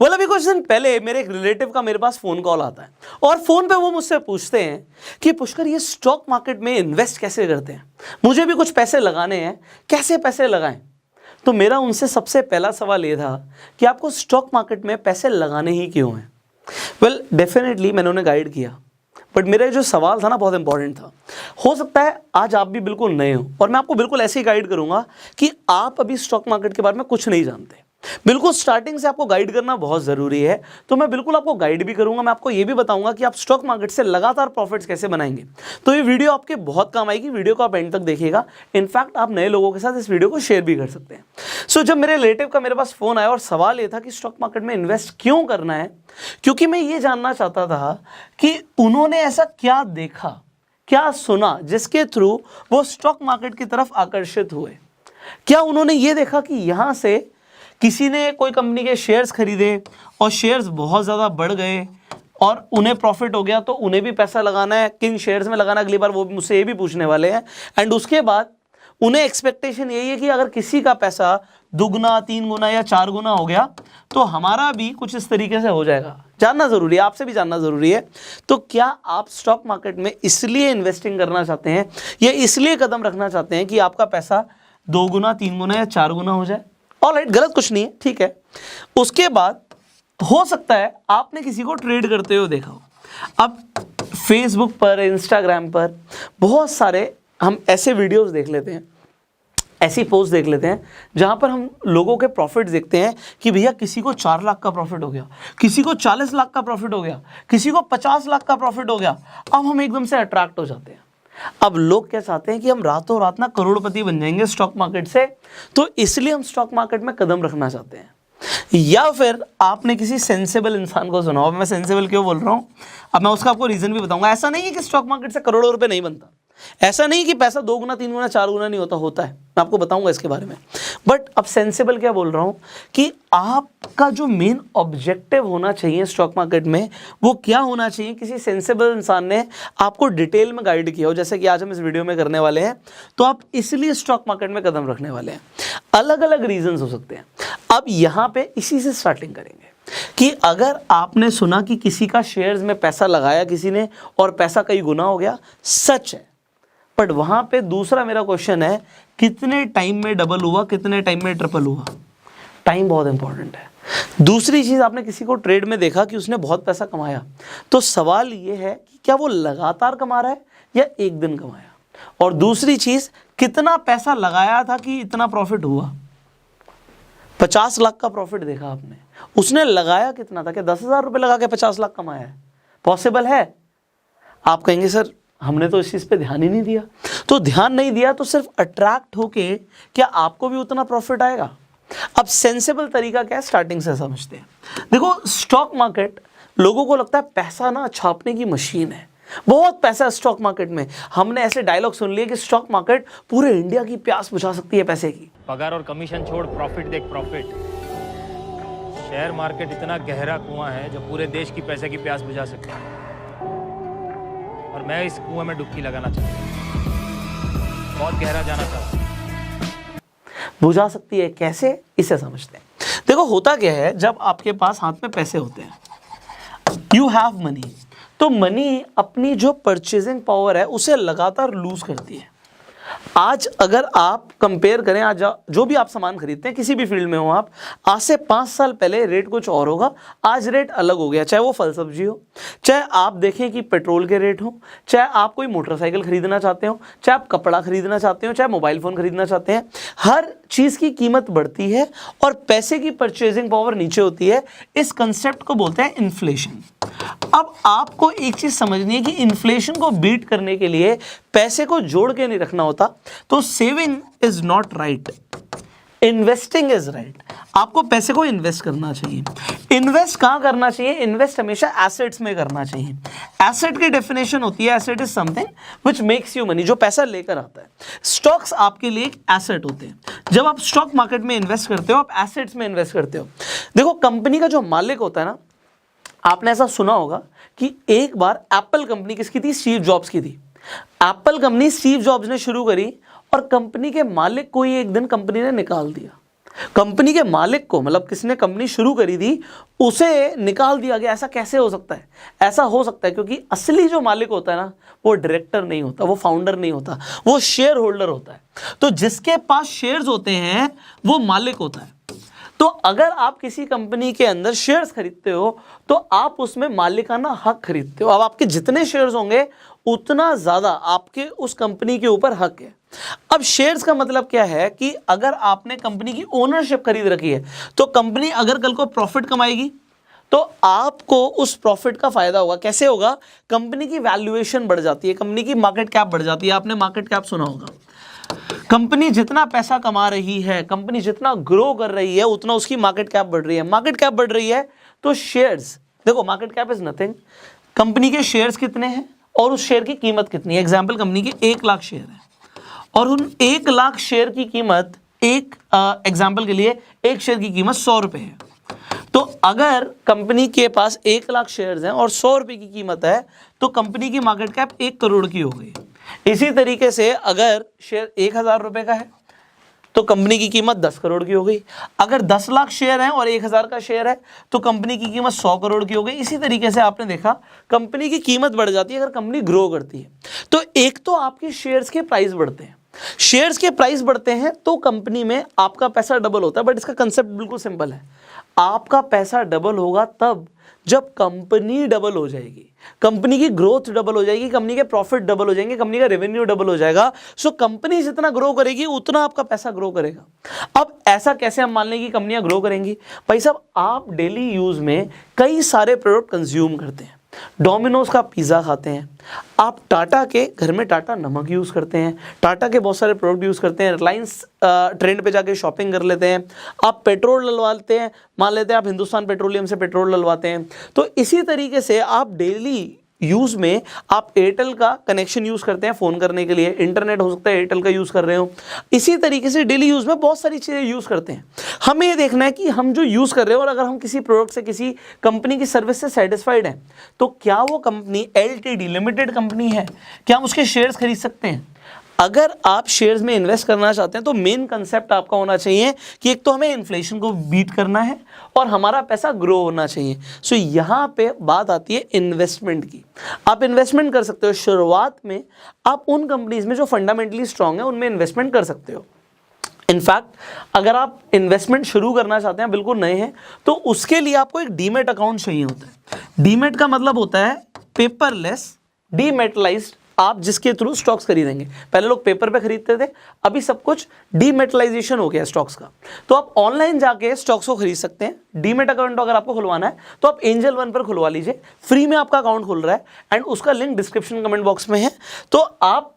बोला अभी कुछ दिन पहले मेरे एक रिलेटिव का मेरे पास फोन कॉल आता है और फोन पे वो मुझसे पूछते हैं कि पुष्कर ये स्टॉक मार्केट में इन्वेस्ट कैसे करते हैं, मुझे भी कुछ पैसे लगाने हैं, कैसे पैसे लगाएं। तो मेरा उनसे सबसे पहला सवाल ये था कि आपको स्टॉक मार्केट में पैसे लगाने ही क्यों हैं। वेल डेफिनेटली मैंने उन्हें गाइड किया, बट मेरा जो सवाल था ना बहुत इंपॉर्टेंट था। हो सकता है आज आप भी बिल्कुल नए हो और मैं आपको बिल्कुल ऐसे ही गाइड करूंगा कि आप अभी स्टॉक मार्केट के बारे में कुछ नहीं जानते। बिल्कुल स्टार्टिंग से आपको गाइड करना बहुत ज़रूरी है, तो मैं बिल्कुल आपको गाइड भी करूंगा। मैं आपको ये भी बताऊंगा कि आप स्टॉक मार्केट से लगातार प्रॉफिट्स कैसे बनाएंगे। तो ये वीडियो आपके बहुत काम आएगी, वीडियो को आप एंड तक देखिएगा। इनफैक्ट आप नए लोगों के साथ इस वीडियो को शेयर भी कर सकते हैं। सो जब मेरे रिलेटिव का मेरे पास फ़ोन आया और सवाल ये था कि स्टॉक मार्केट में इन्वेस्ट क्यों करना है, क्योंकि मैं ये जानना चाहता था कि उन्होंने ऐसा क्या देखा, क्या सुना जिसके थ्रू वो स्टॉक मार्केट की तरफ आकर्षित हुए। क्या उन्होंने ये देखा कि यहाँ से किसी ने कोई कंपनी के शेयर्स खरीदे और शेयर्स बहुत ज़्यादा बढ़ गए और उन्हें प्रॉफिट हो गया, तो उन्हें भी पैसा लगाना है, किन शेयर्स में लगाना है, अगली बार वो मुझसे ये भी पूछने वाले हैं। एंड उसके बाद उन्हें एक्सपेक्टेशन यही है कि अगर किसी का पैसा दुगना, 3 गुना या 4 गुना हो गया तो हमारा भी कुछ इस तरीके से हो जाएगा। जानना ज़रूरी है, आपसे भी जानना ज़रूरी है। तो क्या आप स्टॉक मार्केट में इसलिए इन्वेस्टिंग करना चाहते हैं या इसलिए कदम रखना चाहते हैं कि आपका पैसा 2 गुना, 3 गुना या 4 गुना हो जाए? ऑलराइट, गलत कुछ नहीं है, ठीक है। उसके बाद हो सकता है आपने किसी को ट्रेड करते हुए देखा हो। अब फेसबुक पर, इंस्टाग्राम पर बहुत सारे हम ऐसे वीडियोस देख लेते हैं, ऐसी पोस्ट देख लेते हैं जहां पर हम लोगों के प्रॉफिट देखते हैं कि भैया किसी को 4 लाख का प्रॉफिट हो गया, किसी को 40 लाख का प्रॉफिट हो गया, किसी को 50 लाख का प्रॉफिट हो गया। अब हम एकदम से अट्रैक्ट हो जाते हैं। अब लोग क्या चाहते हैं कि हम रातों रात ना करोड़पति बन जाएंगे स्टॉक मार्केट से, तो इसलिए हम स्टॉक मार्केट में कदम रखना चाहते हैं। या फिर आपने किसी सेंसेबल इंसान को सुना हो। मैं सेंसेबल क्यों बोल रहा हूं, अब मैं उसका आपको रीजन भी बताऊंगा। ऐसा नहीं है कि स्टॉक मार्केट से करोड़ों रुपए नहीं बनता, ऐसा नहीं कि पैसा 2 गुना, 3 गुना, 4 गुना नहीं होता, होता है, मैं आपको बताऊंगा इसके बारे में। बट अब सेंसेबल क्या बोल रहा हूं कि आपका जो मेन ऑब्जेक्टिव होना चाहिए स्टॉक मार्केट में वो क्या होना चाहिए। किसी सेंसेबल इंसान ने आपको डिटेल में गाइड किया हो, जैसे कि आज हम इस वीडियो में करने वाले हैं, तो आप इसलिए स्टॉक मार्केट में कदम रखने वाले हैं। अलग अलग रीजंस हो सकते हैं। अब यहाँ पे इसी से स्टार्टिंग करेंगे कि अगर आपने सुना कि किसी का शेयर्स में पैसा लगाया किसी ने और पैसा कई गुना हो गया, सच है। बट वहां पे दूसरा मेरा क्वेश्चन है, कितने टाइम में डबल हुआ, कितने टाइम में ट्रिपल हुआ? टाइम बहुत इंपॉर्टेंट है। दूसरी चीज, आपने किसी को ट्रेड में देखा कि उसने बहुत पैसा कमाया, तो सवाल ये है कि क्या वो लगातार कमा रहा है या एक दिन कमाया। और दूसरी चीज, कितना पैसा लगाया था कि इतना प्रॉफिट हुआ। 50 लाख का प्रॉफिट देखा आपने, उसने लगाया कितना था? क्या 10,000 रुपये लगा के 50 लाख कमाया है? पॉसिबल है? आप कहेंगे सर हमने तो इस चीज़ पे ध्यान ही नहीं दिया। तो ध्यान नहीं दिया तो सिर्फ अट्रैक्ट होके क्या आपको भी उतना प्रॉफिट आएगा? अब सेंसेबल तरीका क्या है, स्टार्टिंग से समझते हैं। देखो, स्टॉक मार्केट, लोगों को लगता है पैसा ना छापने की मशीन है, बहुत पैसा है स्टॉक मार्केट में। हमने ऐसे डायलॉग सुन लिए कि स्टॉक मार्केट पूरे इंडिया की प्यास बुझा सकती है पैसे की। पगार और कमीशन छोड़, प्रॉफिट देख प्रॉफिट। शेयर मार्केट इतना गहरा कुआं है जो पूरे देश की पैसे की प्यास बुझा सकता है, और मैं इस कुएं में डुबकी लगाना चाहता हूं, बहुत गहरा जाना चाहता हूं। बुझा सकती है कैसे, इसे समझते हैं। देखो, होता क्या है, जब आपके पास हाथ में पैसे होते हैं, यू हैव मनी, तो मनी अपनी जो परचेजिंग पावर है उसे लगातार लूज करती है। आज अगर आप कंपेयर करें, आज जो भी आप सामान खरीदते हैं किसी भी फील्ड में हो आप, आज से 5 साल पहले रेट कुछ और होगा, आज रेट अलग हो गया। चाहे वो फल सब्जी हो, चाहे आप देखें कि पेट्रोल के रेट हो, चाहे आप कोई मोटरसाइकिल खरीदना चाहते हो, चाहे आप कपड़ा खरीदना चाहते हो, चाहे मोबाइल फ़ोन खरीदना चाहते हैं, हर चीज़ की कीमत बढ़ती है और पैसे की परचेजिंग पावर नीचे होती है। इस कंसेप्ट को बोलते हैं इन्फ्लेशन। अब आपको एक चीज समझनी है कि इन्फ्लेशन को बीट करने के लिए पैसे को जोड़ के नहीं रखना होता। तो saving is not right, investing is right. आपको पैसे को इन्वेस्ट करना चाहिए। इन्वेस्ट कहां करना चाहिए? इन्वेस्ट हमेशा एसेट्स में करना चाहिए। एसेट की डेफिनेशन होती है, asset is something which makes you money, जो पैसा लेकर आता है। स्टॉक्स आपके लिए एक एसेट होते हैं। जब आप स्टॉक मार्केट में इन्वेस्ट करते हो, आप एसेट्स में इन्वेस्ट करते हो। देखो, कंपनी का जो मालिक होता है ना, आपने ऐसा सुना होगा कि एक बार एप्पल कंपनी किसकी थी? स्टीव जॉब्स की थी। एप्पल कंपनी स्टीव जॉब्स ने शुरू करी और कंपनी के मालिक को ही एक दिन कंपनी ने निकाल दिया। कंपनी के मालिक को, मतलब किसने कंपनी शुरू करी थी उसे निकाल दिया गया। ऐसा कैसे हो सकता है? ऐसा हो सकता है क्योंकि असली जो मालिक होता है ना, वो डायरेक्टर नहीं होता, वो फाउंडर नहीं होता, वो शेयर होल्डर होता है। तो जिसके पास शेयर्स होते हैं वो मालिक होता है। तो अगर आप किसी कंपनी के अंदर शेयर्स खरीदते हो तो आप उसमें मालिकाना हक खरीदते हो। अब आपके जितने शेयर्स होंगे उतना ज्यादा आपके उस कंपनी के ऊपर हक है। अब शेयर्स का मतलब क्या है कि अगर आपने कंपनी की ओनरशिप खरीद रखी है तो कंपनी अगर कल को प्रॉफिट कमाएगी तो आपको उस प्रॉफिट का फायदा होगा। कैसे होगा? कंपनी की वैल्यूएशन बढ़ जाती है, कंपनी की मार्केट कैप बढ़ जाती है। आपने मार्केट कैप सुना होगा। कंपनी जितना पैसा कमा रही है, कंपनी जितना ग्रो कर रही है, उतना उसकी मार्केट कैप बढ़ रही है। मार्केट कैप बढ़ रही है तो शेयर्स, देखो market cap is nothing, company के शेयर्स कितने हैं और उस शेयर की कीमत कितनी है। एग्जांपल, कंपनी के 1 लाख शेयर है और उन 1 लाख शेयर की कीमत, एक एग्जांपल के लिए एक शेयर की कीमत 100 रुपए है। तो अगर कंपनी के पास 1 लाख शेयर्स हैं और 100 रुपए की कीमत है तो कंपनी की मार्केट कैप 1 करोड़ की हो गई। इसी तरीके से अगर शेयर 1000 रुपए का है तो कंपनी की कीमत 10 करोड़ की हो गई। अगर 10 लाख शेयर हैं और 1000 का शेयर है तो कंपनी की कीमत 100 करोड़ की हो गई। इसी तरीके से आपने देखा कंपनी की कीमत बढ़ जाती है अगर कंपनी ग्रो करती है। तो एक तो आपके शेयर्स के प्राइस बढ़ते हैं, शेयर्स के प्राइस बढ़ते हैं तो कंपनी में आपका पैसा डबल होता है। बट इसका कंसेप्ट बिल्कुल सिंपल है, आपका पैसा डबल होगा तब जब कंपनी डबल हो जाएगी, कंपनी की ग्रोथ डबल हो जाएगी, कंपनी के प्रॉफिट डबल हो जाएंगे, कंपनी का रेवेन्यू डबल हो जाएगा। सो कंपनी जितना ग्रो करेगी उतना आपका पैसा ग्रो करेगा। अब ऐसा कैसे हम मान लें कि कंपनियां ग्रो करेंगी? भाई साहब, आप डेली यूज में कई सारे प्रोडक्ट कंज्यूम करते हैं। डोमिनोज का पिज़्ज़ा खाते हैं आप, टाटा के घर में टाटा नमक यूज़ करते हैं, टाटा के बहुत सारे प्रोडक्ट यूज़ करते हैं, रिलायंस ट्रेंड पे जाके शॉपिंग कर लेते हैं, आप पेट्रोल डलवाते हैं, मान लेते हैं आप हिंदुस्तान पेट्रोलियम से पेट्रोल डलवाते हैं। तो इसी तरीके से आप डेली यूज़ में आप एयरटेल का कनेक्शन यूज़ करते हैं फ़ोन करने के लिए, इंटरनेट हो सकता है एयरटेल का यूज़ कर रहे हो। इसी तरीके से डेली यूज़ में बहुत सारी चीज़ें यूज़ करते हैं। हमें ये देखना है कि हम जो यूज़ कर रहे हैं और अगर हम किसी प्रोडक्ट से, किसी कंपनी की सर्विस से सेटिस्फाइड हैं तो क्या वो कंपनी LTD लिमिटेड कंपनी है, क्या हम उसके शेयर्स खरीद सकते हैं? अगर आप शेयर्स में इन्वेस्ट करना चाहते हैं तो मेन कंसेप्ट आपका होना चाहिए कि एक तो हमें इन्फ्लेशन को बीट करना है और हमारा पैसा ग्रो होना चाहिए। सो यहाँ पे बात आती है इन्वेस्टमेंट की। आप इन्वेस्टमेंट कर सकते हो शुरुआत में, आप उन कंपनीज में जो फंडामेंटली स्ट्रांग है उनमें इन्वेस्टमेंट कर सकते हो। इनफैक्ट अगर आप इन्वेस्टमेंट शुरू करना चाहते हैं, बिल्कुल नए हैं, तो उसके लिए आपको एक डीमेट अकाउंट चाहिए होता है। डीमेट का मतलब होता है पेपरलेस डीमेटलाइज्ड, आप जिसके थ्रू स्टॉक्स खरीदेंगे। पहले लोग पेपर पे खरीदते थे, अभी सब कुछ डीमेटलाइजेशन हो गया स्टॉक्स का। तो आप ऑनलाइन जाके स्टॉक्स को खरीद सकते हैं। डीमेट अकाउंट अगर आपको खुलवाना है तो आप एंजल वन पर खुलवा लीजिए, फ्री में आपका अकाउंट खुल रहा है एंड उसका लिंक डिस्क्रिप्शन कमेंट बॉक्स में है। तो आप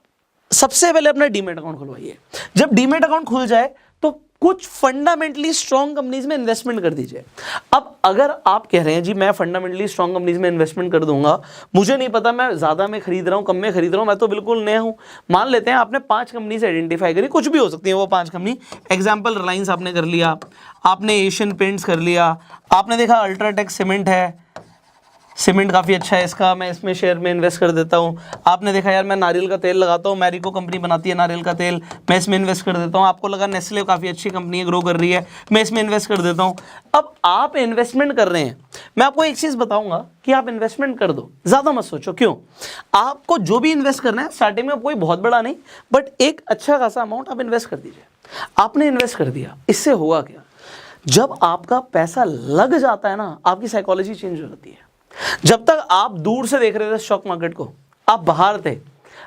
सबसे पहले अपना डीमेट अकाउंट खुलवाइए। जब डीमेट अकाउंट खुल जाए तो कुछ फंडामेंटली स्ट्रॉन्ग कंपनीज में इन्वेस्टमेंट कर दीजिए। अब अगर आप कह रहे हैं जी मैं फंडामेंटली स्ट्रॉन्ग कंपनीज में इन्वेस्टमेंट कर दूंगा, मुझे नहीं पता मैं ज़्यादा में खरीद रहा हूँ कम में खरीद रहा हूँ, मैं तो बिल्कुल नया हूँ। मान लेते हैं आपने 5 कंपनी से आइडेंटिफाई करी, कुछ भी हो सकती है वो 5 कंपनी। एग्जाम्पल रिलायंस आपने कर लिया, आपने एशियन पेंट्स कर लिया, आपने देखा अल्ट्राटेक सीमेंट है, सीमेंट काफ़ी अच्छा है इसका, मैं इसमें शेयर में इन्वेस्ट कर देता हूँ। आपने देखा यार मैं नारियल का तेल लगाता हूँ, मैरिको कंपनी बनाती है नारियल का तेल, मैं इसमें इन्वेस्ट कर देता हूँ। आपको लगा नेस्ले काफ़ी अच्छी कंपनी है, ग्रो कर रही है, मैं इसमें इन्वेस्ट कर देता हूँ। अब आप इन्वेस्टमेंट कर रहे हैं, मैं आपको एक चीज़ बताऊँगा कि आप इन्वेस्टमेंट कर दो, ज़्यादा मत सोचो। क्यों? आपको जो भी इन्वेस्ट करना है स्टार्टिंग में कोई बहुत बड़ा नहीं, बट एक अच्छा खासा अमाउंट आप इन्वेस्ट कर दीजिए। आपने इन्वेस्ट कर दिया, इससे होगा क्या? जब आपका पैसा लग जाता है ना, आपकी साइकोलॉजी चेंज हो जाती है। जब तक आप दूर से देख रहे थे स्टॉक मार्केट को, आप बाहर थे,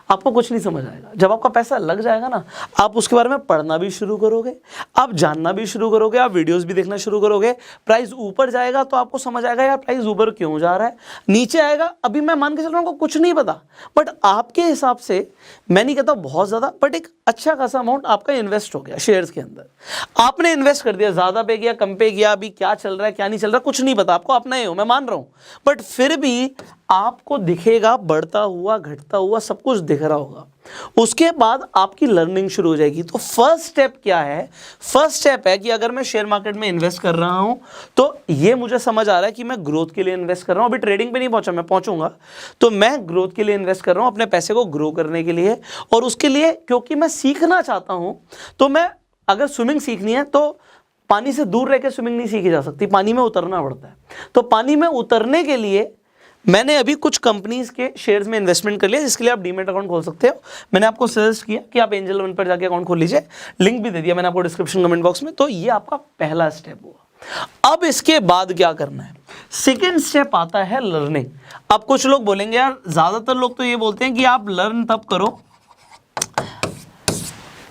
आपको कुछ नहीं समझ आएगा। जब आपका पैसा लग जाएगा ना, आप उसके बारे में पढ़ना भी शुरू करोगे, आप जानना भी शुरू करोगे, आप वीडियोस भी देखना शुरू करोगे। प्राइस ऊपर जाएगा तो आपको समझ आएगा यार प्राइस ऊपर क्यों जा रहा है, नीचे आएगा अभी मैं मान के चल रहा हूँ कुछ नहीं पता, बट आपके हिसाब से, मैं नहीं कहता बहुत ज़्यादा, बट एक अच्छा खासा अमाउंट आपका इन्वेस्ट हो गया शेयर्स के अंदर। आपने इन्वेस्ट कर दिया, ज़्यादा पे गया कम पे गया, अभी क्या चल रहा है क्या नहीं चल रहा कुछ नहीं पता, आपको अपना ही हो, मैं मान रहा हूँ, बट फिर भी आपको दिखेगा बढ़ता हुआ घटता हुआ सब कुछ दिख रहा होगा। उसके बाद आपकी लर्निंग शुरू हो जाएगी। तो फर्स्ट स्टेप क्या है? फर्स्ट स्टेप है कि अगर मैं शेयर मार्केट में इन्वेस्ट कर रहा हूं तो ये मुझे समझ आ रहा है कि मैं ग्रोथ के लिए इन्वेस्ट कर रहा हूं। अभी ट्रेडिंग पे नहीं पहुंचा, मैं पहुंचूंगा। तो मैं ग्रोथ के लिए इन्वेस्ट कर रहा हूं, अपने पैसे को ग्रो करने के लिए, और उसके लिए क्योंकि मैं सीखना चाहता हूं। तो मैं अगर स्विमिंग सीखनी है तो पानी से दूर रह के स्विमिंग नहीं सीखी जा सकती, पानी में उतरना पड़ता है। तो पानी में उतरने के लिए मैंने अभी कुछ कंपनीज के शेयर्स में इन्वेस्टमेंट कर लिया, जिसके लिए आप डीमेट अकाउंट खोल सकते हो। मैंने आपको सजेस्ट किया कि आप एंजल वन पर जाके अकाउंट खोल लीजिए, लिंक भी दे दिया मैंने आपको डिस्क्रिप्शन कमेंट बॉक्स में। तो ये आपका पहला स्टेप हुआ। अब इसके बाद क्या करना है? सेकेंड स्टेप आता है लर्निंग। अब कुछ लोग बोलेंगे यार, ज्यादातर लोग तो ये बोलते हैं कि आप लर्न तब करो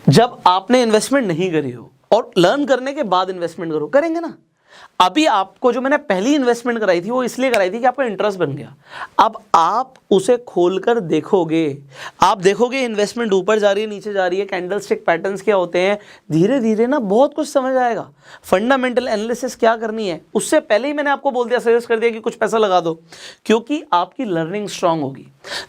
जब आपने इन्वेस्टमेंट नहीं करी हो, और लर्न करने के बाद इन्वेस्टमेंट करो। करेंगे ना? अभी आपको जो मैंने पहली इन्वेस्टमेंट कराई थी वो इसलिए कराई थी कि आपका इंटरेस्ट बन गया। अब आप उसे खोलकर देखोगे, आप देखोगे इन्वेस्टमेंट ऊपर जा रही है, नीचे जा रही है, कैंडलस्टिक पैटर्न्स क्या होते हैं, धीरे धीरे ना बहुत कुछ समझ आएगा। फंडामेंटल एनालिसिस क्या करनी है उससे पहले ही मैंने आपको बोल दिया, सजेस्ट कर दिया कि कुछ पैसा लगा दो, क्योंकि आपकी लर्निंग स्ट्रांग होगी।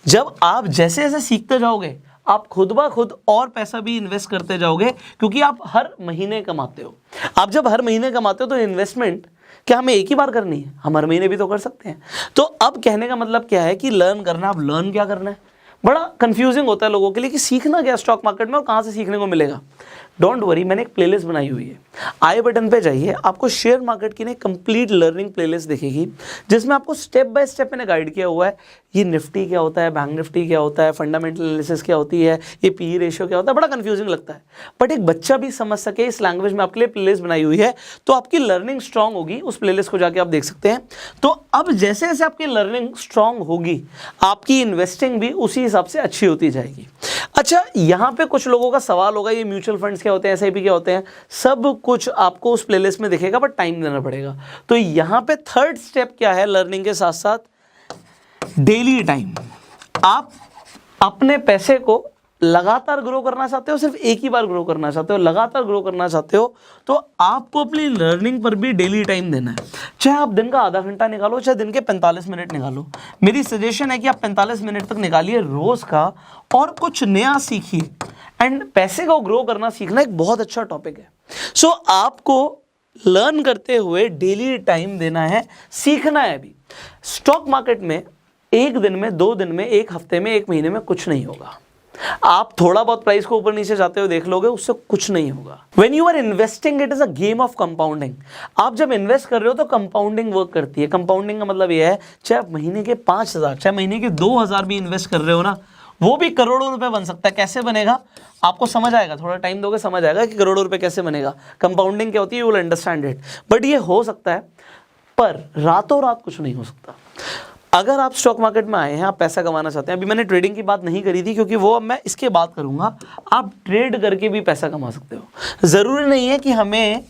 जब आप जैसे जैसे सीखते जाओगे आप खुद ब खुद और पैसा भी इन्वेस्ट करते जाओगे, क्योंकि आप हर महीने कमाते हो। आप जब हर महीने कमाते हो तो इन्वेस्टमेंट क्या हमें एक ही बार करनी है? हम हर महीने भी तो कर सकते हैं। तो अब कहने का मतलब क्या है कि लर्न करना। अब लर्न क्या करना है? बड़ा कंफ्यूजिंग होता है लोगों के लिए कि सीखना क्या स्टॉक मार्केट में और कहाँ से सीखने को मिलेगा। डोंट वरी, मैंने एक प्लेलिस्ट बनाई हुई है, आई बटन पे जाइए, आपको शेयर मार्केट की कंप्लीट लर्निंग प्लेलिस्ट दिखेगी, जिसमें आपको स्टेप बाय स्टेप मैंने गाइड किया हुआ है। ये निफ्टी क्या होता है, बैंक निफ्टी क्या होता है, फंडामेंटल एनालिसिस क्या होती है, ये पी रेशियो क्या होता है। बड़ा कंफ्यूजिंग लगता है, बट एक बच्चा भी समझ सके इस लैंग्वेज में आपके लिए प्लेलिस्ट बनाई हुई है, तो आपकी लर्निंग स्ट्रांग होगी। उस प्लेलिस्ट को जाके आप देख सकते हैं। तो अब जैसे जैसे आपकी लर्निंग स्ट्रांग होगी, आपकी इन्वेस्टिंग भी उसी हिसाब से अच्छी होती जाएगी। अच्छा, यहाँ पे कुछ लोगों का सवाल होगा, ये म्यूचुअल फंड्स क्या होते हैं, एसआईपी क्या होते हैं, सब कुछ आपको उस प्लेलिस्ट में दिखेगा, बट टाइम देना पड़ेगा। तो यहाँ पे थर्ड स्टेप क्या है लर्निंग के साथ साथ? Daily time. आप अपने पैसे को लगातार ग्रो करना चाहते हो, सिर्फ एक ही बार ग्रो करना चाहते हो, लगातार ग्रो करना चाहते हो, तो आपको अपनी लर्निंग पर भी डेली टाइम देना है। चाहे आप दिन का आधा घंटा निकालो, चाहे दिन के 45 मिनट निकालो। मेरी सजेशन है कि आप 45 मिनट तक निकालिए रोज का, और कुछ नया सीखिए। एंड पैसे को ग्रो करना सीखना एक बहुत अच्छा टॉपिक है। सो आपको लर्न करते हुए डेली टाइम देना है, सीखना है। अभी स्टॉक मार्केट में एक दिन में, 2 दिन में, एक हफ्ते में, एक महीने में कुछ नहीं होगा। आप थोड़ा बहुत प्राइस को ऊपर नीचे जाते हुए देख लोगे, उससे कुछ नहीं होगा। When you are investing, it is a game of compounding। आप जब इन्वेस्ट कर रहे हो तो कंपाउंडिंग वर्क करती है। कंपाउंडिंग का मतलब यह है, चाहे आप महीने के 5,000, चाहे महीने के 2,000 भी इन्वेस्ट कर रहे हो ना, वो भी करोड़ों रुपए बन सकता है। कैसे बनेगा आपको समझ आएगा, थोड़ा टाइम दोगे समझ आएगा कि करोड़ों रुपए कैसे बनेगा। कंपाउंडिंग क्या होती है, you will understand it. But ये हो सकता है, पर रातों रात कुछ नहीं हो सकता। अगर आप स्टॉक मार्केट में आए हैं, आप पैसा कमाना चाहते हैं, अभी मैंने ट्रेडिंग की बात नहीं करी थी क्योंकि वो अब मैं इसके बाद करूंगा। आप ट्रेड करके भी पैसा कमा सकते हो। जरूरी नहीं है कि हमें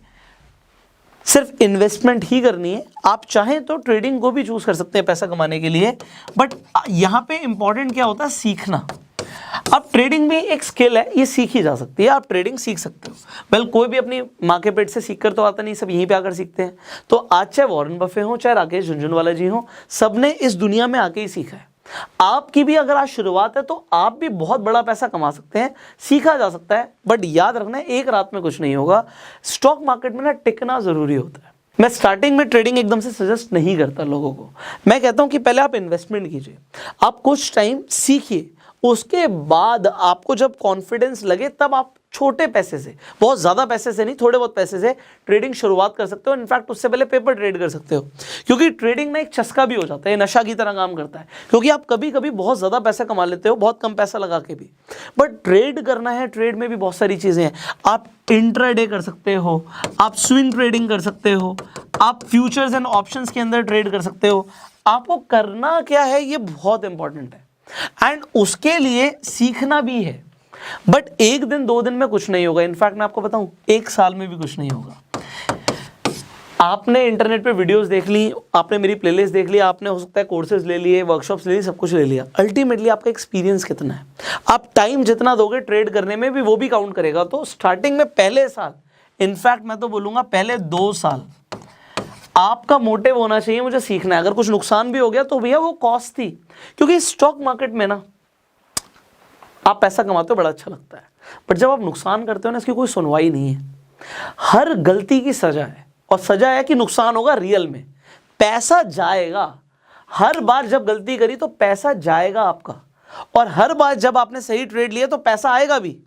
सिर्फ इन्वेस्टमेंट ही करनी है, आप चाहें तो ट्रेडिंग को भी चूज कर सकते हैं पैसा कमाने के लिए। बट यहाँ पे इंपॉर्टेंट क्या होता है, सीखना। अब ट्रेडिंग भी एक स्किल है, ये सीखी जा सकती है, आप ट्रेडिंग सीख सकते हो। वेल, कोई भी अपनी माँ के पेट से सीख कर तो आता नहीं, सब यहीं पे आकर सीखते हैं। तो आज चाहे वॉरेन बफे हो, चाहे राकेश झुनझुनवाला जी हो, सबने इस दुनिया में आके ही सीखा है। आपकी भी अगर आज शुरुआत है तो आप भी बहुत बड़ा पैसा कमा सकते हैं, सीखा जा सकता है। बट याद रखना है, एक रात में कुछ नहीं होगा। स्टॉक मार्केट में ना टिकना जरूरी होता है। मैं स्टार्टिंग में ट्रेडिंग एकदम से सजेस्ट नहीं करता लोगों को। मैं कहता हूं कि पहले आप इन्वेस्टमेंट कीजिए, आप कुछ टाइम सीखिए, उसके बाद आपको जब कॉन्फिडेंस लगे तब आप छोटे पैसे से, बहुत ज़्यादा पैसे से नहीं, थोड़े बहुत पैसे से ट्रेडिंग शुरुआत कर सकते हो। इनफैक्ट उससे पहले पेपर ट्रेड कर सकते हो, क्योंकि ट्रेडिंग में एक चस्का भी हो जाता है, नशा की तरह काम करता है। क्योंकि आप कभी कभी बहुत ज़्यादा पैसा कमा लेते हो, बहुत कम पैसा लगा के भी। बट ट्रेड करना है, ट्रेड में भी बहुत सारी चीज़ें हैं। आप इंट्राडे कर सकते हो, आप स्विंग ट्रेडिंग कर सकते हो, आप फ्यूचर्स एंड ऑप्शंस के अंदर ट्रेड कर सकते हो। आपको करना क्या है, ये बहुत इंपॉर्टेंट है। एंड उसके लिए सीखना भी है। बट एक दिन 2 दिन में कुछ नहीं होगा। इनफैक्ट मैं आपको बताऊं, 1 साल में भी कुछ नहीं होगा। आपने इंटरनेट पे वीडियोस देख ली, आपने मेरी प्लेलिस्ट देख ली, आपने हो सकता है कोर्सेज ले लिए, वर्कशॉप्स ले ली, सब कुछ ले लिया। अल्टीमेटली आपका एक्सपीरियंस कितना है, आप टाइम जितना दोगे ट्रेड करने में भी, वो भी काउंट करेगा। तो स्टार्टिंग में पहले साल, इनफैक्ट मैं तो बोलूंगा पहले 2 साल आपका मोटिव होना चाहिए, मुझे सीखना है। अगर कुछ नुकसान भी हो गया तो भैया वो कॉस्ट थी, क्योंकि स्टॉक मार्केट में ना आप पैसा कमाते हो, बड़ा अच्छा लगता है। बट जब आप नुकसान करते हो ना, इसकी कोई सुनवाई नहीं है। हर गलती की सजा है, और सजा है कि नुकसान होगा रियल में, पैसा जाएगा। हर बार जब गलती करी तो पैसा जाएगा आपका, और हर बार जब आपने सही ट्रेड लिया तो पैसा आएगा भी।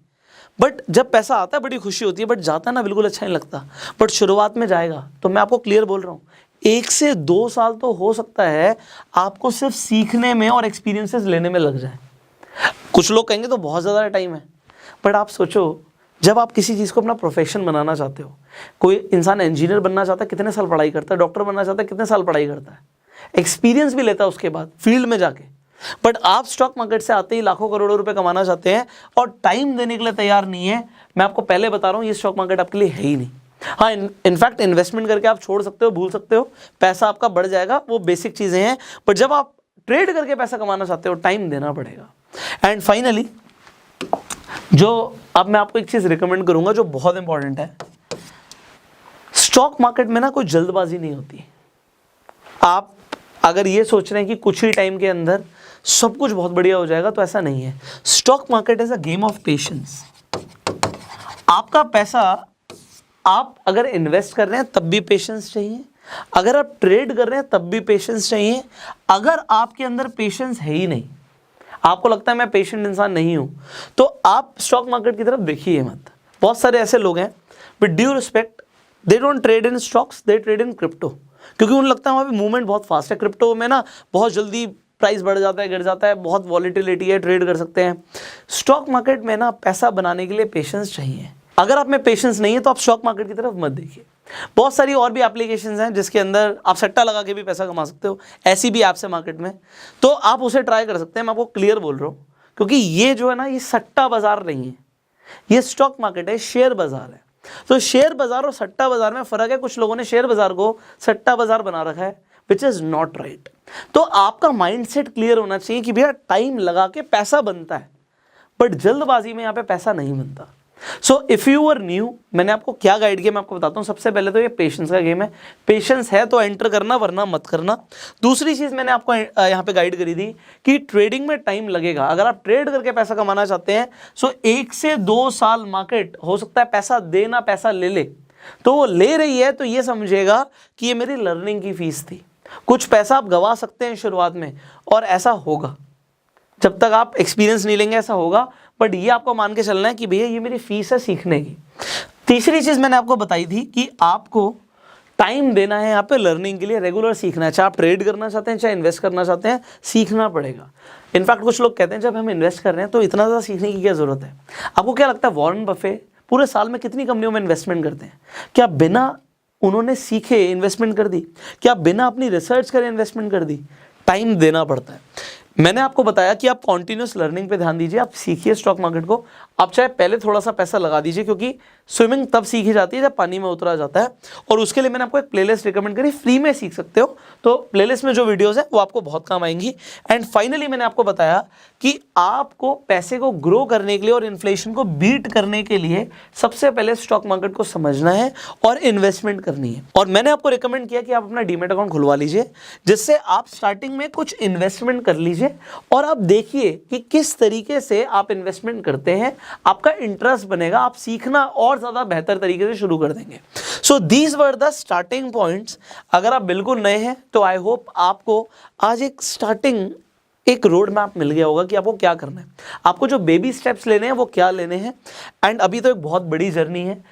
बट जब पैसा आता है बड़ी खुशी होती है, बट जाता है ना बिल्कुल अच्छा नहीं लगता। बट शुरुआत में जाएगा तो मैं आपको क्लियर बोल रहा हूँ 1 से 2 साल तो हो सकता है आपको सिर्फ सीखने में और एक्सपीरियंसेस लेने में लग जाए। कुछ लोग कहेंगे तो बहुत ज़्यादा टाइम है, बट आप सोचो जब आप किसी चीज़ को अपना प्रोफेशन बनाना चाहते हो, कोई इंसान इंजीनियर बनना चाहता है कितने साल पढ़ाई करता है, डॉक्टर बनना चाहता है कितने साल पढ़ाई करता है, एक्सपीरियंस भी लेता है उसके बाद फील्ड में जाके। बट आप स्टॉक मार्केट से आते ही लाखों करोड़ों रुपए कमाना चाहते हैं और टाइम देने के लिए तैयार नहीं है। मैं आपको पहले बता रहा हूँ ये स्टॉक मार्केट आपके लिए है ही नहीं। हाँ, इनफैक्ट इन्वेस्टमेंट करके आप छोड़ सकते हो, भूल सकते हो, पैसा आपका बढ़ जाएगा, वो बेसिक चीज़ें हैं। बट जब आप ट्रेड करके पैसा कमाना चाहते हो टाइम देना पड़ेगा। एंड फाइनली जो अब मैं आपको एक चीज़ रिकमेंड करूंगा जो बहुत इंपॉर्टेंट है, स्टॉक मार्केट में ना कोई जल्दबाजी नहीं होती। आप अगर ये सोच रहे हैं कि कुछ ही टाइम के अंदर सब कुछ बहुत बढ़िया हो जाएगा तो ऐसा नहीं है। Stock market is a game of patience. आपका पैसा आप अगर इन्वेस्ट कर रहे हैं तब भी पेशेंस चाहिए, अगर आप ट्रेड कर रहे हैं तब भी पेशेंस चाहिए। अगर आपके अंदर पेशेंस है ही नहीं, आपको लगता है मैं पेशेंट इंसान नहीं हूं, तो आप स्टॉक मार्केट की तरफ देखिए मत। बहुत सारे ऐसे लोग हैं with due respect, they don't trade in stocks, they trade in crypto, क्योंकि उन्हें लगता है वहाँ पे मूवमेंट बहुत फास्ट है। क्रिप्टो में ना बहुत जल्दी प्राइस बढ़ जाता है, गिर जाता है, बहुत वॉलीटिलिटी है, ट्रेड कर सकते हैं। स्टॉक मार्केट में ना पैसा बनाने के लिए पेशेंस चाहिए। अगर आप में पेशेंस नहीं है तो आप स्टॉक मार्केट की तरफ मत देखिए। बहुत सारी और भी एप्लीकेशंस हैं जिसके अंदर आप सट्टा लगा के भी पैसा कमा सकते हो, ऐसी भी ऐप्स है मार्केट में, तो आप उसे ट्राई कर सकते हैं। मैं आपको क्लियर बोल रहा हूँ, क्योंकि ये जो है ना ये सट्टा बाजार नहीं है, ये स्टॉक मार्केट है, शेयर बाजार है। तो शेयर बाजार और सट्टा बाजार में फर्क है। कुछ लोगों ने शेयर बाजार को सट्टा बाजार बना रखा है, विच इज नॉट राइट। तो आपका माइंडसेट क्लियर होना चाहिए कि भैया टाइम लगा के पैसा बनता है, बट जल्दबाजी में यहाँ पे पैसा नहीं बनता। So if you are new, मैंने आपको क्या गाइड किया मैं आपको बताता हूँ। सबसे पहले तो ये पेशेंस का गेम है, पेशेंस है तो एंटर करना, वरना मत करना। दूसरी चीज़ मैंने आपको यहाँ पे गाइड करी थी कि ट्रेडिंग में टाइम लगेगा। अगर आप ट्रेड करके पैसा कमाना चाहते हैं सो 1 से 2 साल मार्केट हो सकता है पैसा देना, पैसा ले ले, तो वो ले रही है तो ये समझेगा कि ये मेरी लर्निंग की फीस थी। कुछ पैसा आप गंवा सकते हैं शुरुआत में, और ऐसा होगा जब तक आप एक्सपीरियंस नहीं लेंगे, ऐसा होगा। बट ये आपको मान के चलना है कि भैया ये मेरी फीस है सीखने की। तीसरी चीज़ मैंने आपको बताई थी कि आपको टाइम देना है यहाँ पे लर्निंग के लिए, रेगुलर सीखना है। चाहे आप ट्रेड करना चाहते हैं, चाहे इन्वेस्ट करना चाहते हैं, सीखना पड़ेगा। इनफैक्ट कुछ लोग कहते हैं जब हम इन्वेस्ट कर रहे हैं तो इतना ज़्यादा सीखने की क्या ज़रूरत है। आपको क्या लगता है वॉरेन बफे पूरे साल में कितनी कंपनियों में इन्वेस्टमेंट करते हैं? क्या बिना उन्होंने सीखे इन्वेस्टमेंट कर दी? क्या बिना अपनी रिसर्च करे इन्वेस्टमेंट कर दी? टाइम देना पड़ता है। मैंने आपको बताया कि आप कॉन्टिन्यूस लर्निंग पे ध्यान दीजिए, आप सीखिए स्टॉक मार्केट को। आप चाहे पहले थोड़ा सा पैसा लगा दीजिए, क्योंकि स्विमिंग तब सीखी जाती है जब पानी में उतरा जाता है। और उसके लिए मैंने आपको एक प्लेलिस्ट रिकमेंड करी, फ्री में सीख सकते हो। तो प्लेलिस्ट में जो वीडियोस हैं वो आपको बहुत काम आएंगी। एंड फाइनली मैंने आपको बताया कि आपको पैसे को ग्रो करने के लिए और इन्फ्लेशन को बीट करने के लिए सबसे पहले स्टॉक मार्केट को समझना है और इन्वेस्टमेंट करनी है। और मैंने आपको रिकमेंड किया कि आप अपना डीमैट अकाउंट खुलवा लीजिए, जिससे आप स्टार्टिंग में कुछ इन्वेस्टमेंट कर लीजिए और आप देखिए कि किस तरीके से आप इन्वेस्टमेंट करते हैं। आपका इंटरेस्ट बनेगा, आप सीखना और ज़्यादा बेहतर तरीके से शुरू कर देंगे। So these were the starting points. अगर आप बिल्कुल नए हैं तो आई होप आपको आज एक रोड मैप मिल गया होगा कि आपको क्या करना है, आपको जो बेबी स्टेप्स लेने हैं वो क्या लेने हैं। एंड अभी तो एक बहुत बड़ी जर्नी है,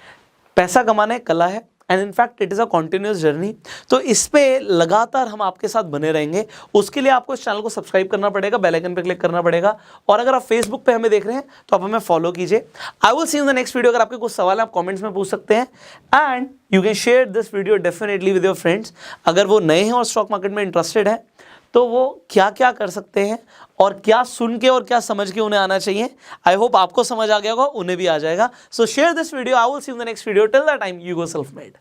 पैसा कमाना एक कला है, and in fact it is a continuous journey. तो इस पे लगातार हम आपके साथ बने रहेंगे। उसके लिए आपको इस चैनल को सब्सक्राइब करना पड़ेगा, बेल आइकन पे क्लिक करना पड़ेगा। और अगर आप फेसबुक पे हमें देख रहे हैं तो आप हमें फॉलो कीजिए। I will see you in the next video. अगर आपके कुछ सवाल है आप कमेंट्स में पूछ सकते हैं, and you can share this video definitely with your friends. अगर वो नए हैं और स्टॉक मार्केट में इंटरेस्टेड है तो वो क्या क्या कर सकते हैं और क्या सुन के और क्या समझ के उन्हें आना चाहिए। आई होप आपको समझ आ गया होगा, उन्हें भी आ जाएगा। सो share this video. I will see you in the next video. Till that time you go self made.